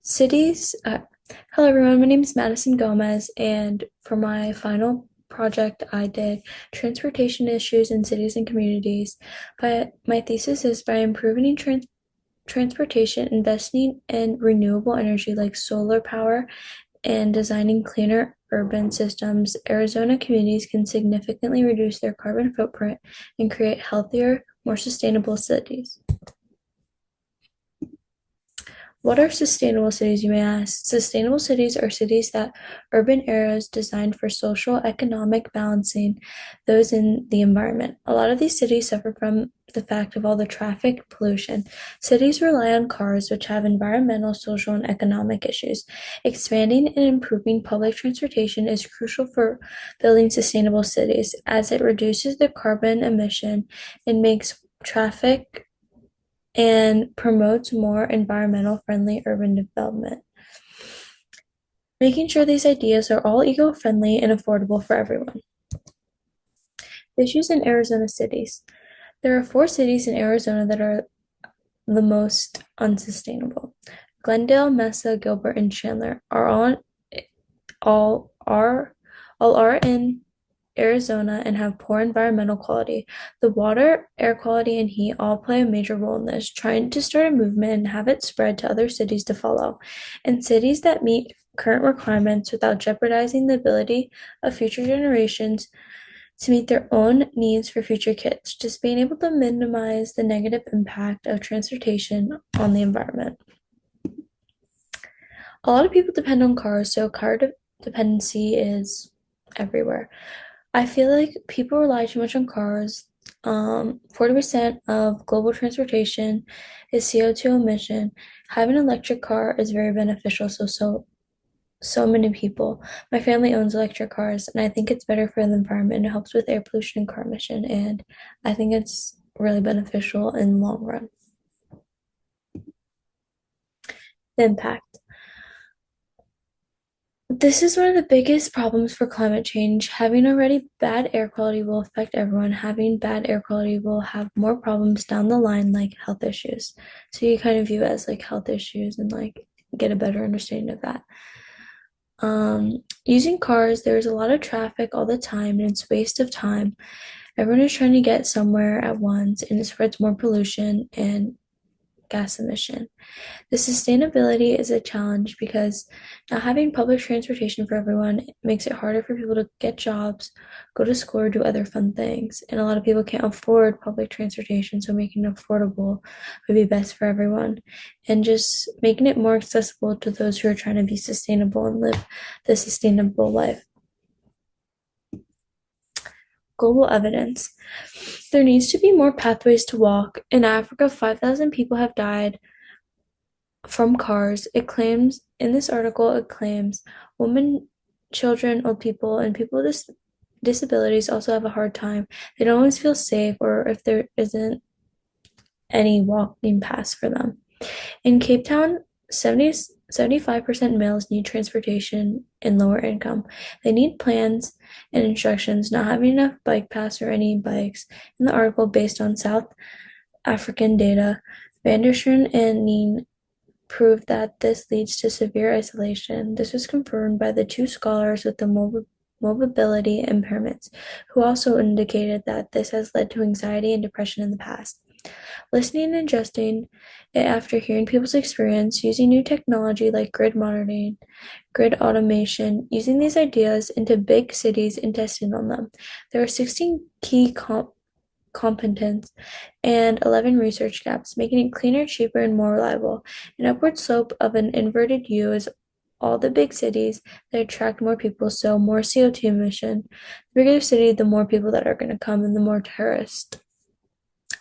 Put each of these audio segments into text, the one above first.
Cities. Hello, everyone. My name is Madison Gomez, and for my final project, I did transportation issues in cities and communities. But my thesis is by improving transportation, investing in renewable energy like solar power, and designing cleaner urban systems, Arizona communities can significantly reduce their carbon footprint and create healthier, more sustainable cities. What are sustainable cities, you may ask? Sustainable cities are cities that urban areas designed for social economic balancing those in the environment. A lot of these cities suffer from the fact of all the traffic pollution. Cities rely on cars, which have environmental, social, and economic issues. Expanding and improving public transportation is crucial for building sustainable cities, as it reduces the carbon emission and makes traffic and promotes more environmental friendly urban development, making sure these ideas are all eco-friendly and affordable for everyone. Issues in Arizona cities. There are four cities in Arizona that are the most unsustainable. Glendale, Mesa, Gilbert, and Chandler are all are all are in Arizona and have poor environmental quality. The water, air quality, and heat all play a major role in this, trying to start a movement and have it spread to other cities to follow. And cities that meet current requirements without jeopardizing the ability of future generations to meet their own needs for future kids, just being able to minimize the negative impact of transportation on the environment. A lot of people depend on cars, so dependency is everywhere. I feel like people rely too much on cars. 40% of global transportation is CO2 emission. Having an electric car is very beneficial, so many people. My family owns electric cars, and I think it's better for the environment. It helps with air pollution and car emission, and I think it's really beneficial in the long run. The impact. This is one of the biggest problems for climate change. Having already bad air quality will affect everyone. Having bad air quality will have more problems down the line, like health issues. So you kind of view it as like health issues and like get a better understanding of that. Using cars, there's a lot of traffic all the time and it's waste of time. Everyone is trying to get somewhere at once and it spreads more pollution and gas emission. The sustainability is a challenge because not having public transportation for everyone makes it harder for people to get jobs, go to school, or do other fun things. And a lot of people can't afford public transportation, so making it affordable would be best for everyone. And just making it more accessible to those who are trying to be sustainable and live the sustainable life. Global evidence. There needs to be more pathways to walk. In Africa, 5,000 people have died from cars. It claims in this article, it claims women, children, old people, and people with disabilities also have a hard time. They don't always feel safe, or if there isn't any walking paths for them. In Cape Town, 75% males need transportation in lower income. They need plans and instructions, not having enough bike paths or any bikes. In the article, based on South African data, Vandershoen and Neen proved that this leads to severe isolation. This was confirmed by the two scholars with the mobility impairments, who also indicated that this has led to anxiety and depression in the past. Listening and adjusting it after hearing people's experience, using new technology like grid monitoring, grid automation, using these ideas into big cities and testing on them. There are 16 key competence, and 11 research gaps, making it cleaner, cheaper, and more reliable. An upward slope of an inverted U is all the big cities that attract more people, so more CO2 emission. The bigger the city, the more people that are going to come, and the more tourists,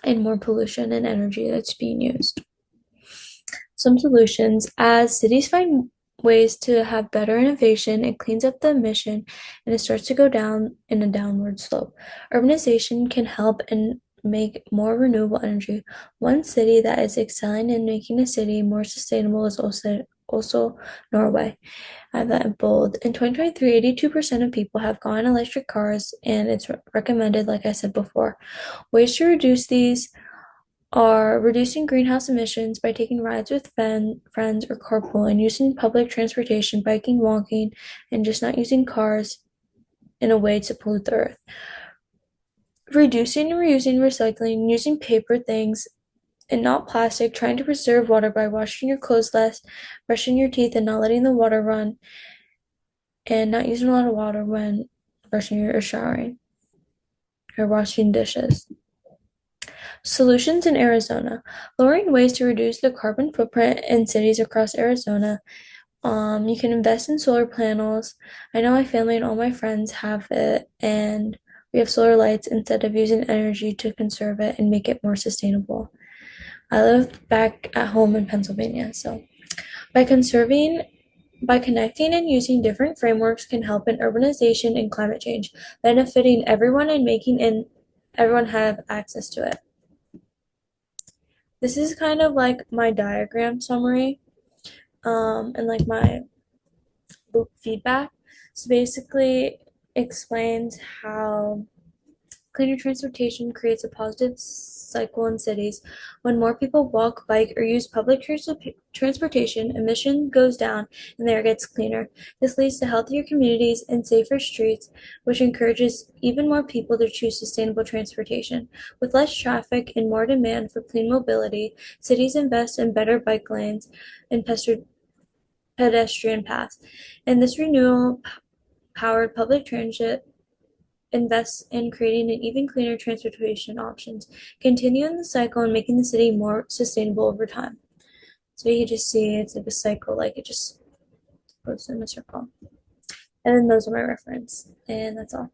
and more pollution and energy that's being used. Some solutions: as cities find ways to have better innovation, it cleans up the emission and it starts to go down in a downward slope. Urbanization can help and make more renewable energy. One city that is excelling in making a city more sustainable is also Norway. I have that in bold. In 2023, 82% of people have gone electric cars, and it's recommended, like I said before. Ways to reduce these are reducing greenhouse emissions by taking rides with friends or carpooling, using public transportation, biking, walking, and just not using cars in a way to pollute the earth. Reducing and reusing, recycling, using paper things and not plastic, trying to preserve water by washing your clothes less, brushing your teeth and not letting the water run, and not using a lot of water when brushing or showering or washing dishes. Solutions in Arizona. Lowering ways to reduce the carbon footprint in cities across Arizona. You can invest in solar panels. I know my family and all my friends have it, and we have solar lights instead of using energy to conserve it and make it more sustainable. I live back at home in Pennsylvania, so by conserving, by connecting and using different frameworks can help in urbanization and climate change, benefiting everyone and making everyone have access to it. This is kind of like my diagram summary, and like my loop feedback. So basically explains how cleaner transportation creates a positive cycle in cities. When more people walk, bike, or use public transportation, emission goes down and the air gets cleaner. This leads to healthier communities and safer streets, which encourages even more people to choose sustainable transportation. With less traffic and more demand for clean mobility, cities invest in better bike lanes and pedestrian paths. And this renewal powered public transit invests in creating an even cleaner transportation options, continuing the cycle and making the city more sustainable over time. So you just see it's like a cycle, like it just goes in a circle. And then those are my reference, and that's all.